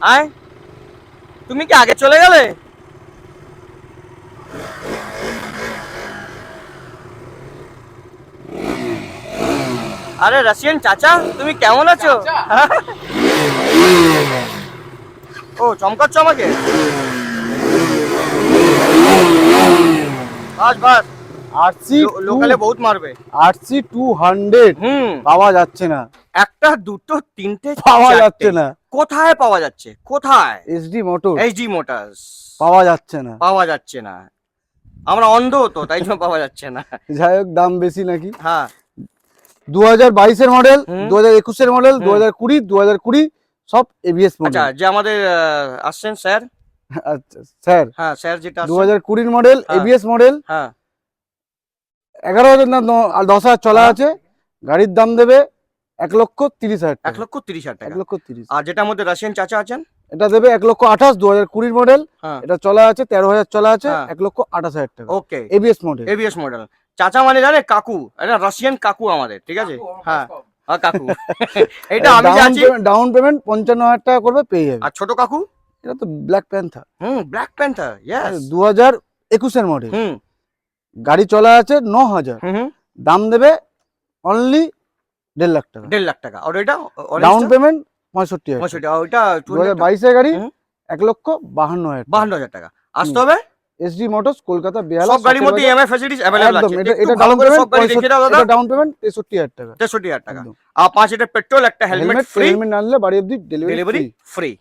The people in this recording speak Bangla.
আয়, তুমি কি আগে চলে গেলে? আরে রাশিয়ান চাচা, তুমি কেমন আছো? ও, চমকাচ্ছ আমাকে? বাস বাস, আরসি লোকালে বহুত মারবে। আরসি 200 পাওয়া যাচ্ছে না, একটা, দুটো, তিনটে, পাওয়া চারটে। যাচ্ছে না। কোথায় পাওয়া যাচ্ছে? কোথায়? এসডি মোটর এইচডি মোটরস পাওয়া যাচ্ছে না। পাওয়া যাচ্ছে না। আমরা অন্ধ তো, তাই জন্য পাওয়া যাচ্ছে না। যাই হোক, দাম বেশি নাকি। হ্যাঁ, 2022-এর মডেল, হুম। 2021-এর মডেল, হুম। 2020 সব এবিএস আচ্ছা, মডেল। যে আমাদের আসছেন স্যার। আচ্ছা স্যার, হ্যাঁ, স্যার যেটা আসছেন। 2020 মডেল, হ্যাঁ। এবিএস মডেল, হ্যাঁ, 11,000 না 10,000 চলা হ্যাঁ। আছে। গাড়ির দাম দেবে 1,30,000 টাকা। 1,30,000 টাকা। 1,30,000। আর যেটার মধ্যে রাশিয়ান চাচা আছেন? এটা দেবে 1,28,000, 2020 মডেল। হ্যাঁ। এটা চলা আছে 13,000 চলা আছে, হ্যাঁ। 1,28,000 টাকা। ওকে, এবিএস মডেল। ABS model. চাচা মানে জানে কাকু, এটা রাশিয়ান কাকু আমাদের, ঠিক আছে? হ্যাঁ, কাকু। এটা আমি যাচ্ছি। ডাউন পেমেন্ট 55,000 টাকা করবে, পেয়ে যাবে। আর ছোট কাকু? এটা তো Black Panther. Black Panther, yes. 2021-এর মডেল। হুম গাড়ি চলা আছে 9,000। হুম। দাম দেবে অনলি 1.5 লাখ টাকা। 1.5 লাখ টাকা। আর ওইটা ডাউন পেমেন্ট 65,000 টাকা। ওইটা 2022-এর গাড়ি হুম। 1,52,000 টাকা। 52,000 টাকা। আসতে হবে। এসডি মোটরস, কলকাতা, বেহালা। সব গাড়ির মধ্যে ইএমআই ফ্যাসিলিটিস अवेलेबल একদম। আছে। এটা একটু এটা ভালো ডাউন করে পেমেন্ট সব গাড়ি দেখিয়ে দাও দাদা। এটা ডাউন পেমেন্ট 63,000 টাকা। 63,000 টাকা। একদম। আর 5 লিটার পেট্রোল, একটা হেলমেট ফ্রি। হেলমেট না নিলে বাড়ি অবধি ডেলিভারি ডেলিভারি ফ্রি। ফ্রি।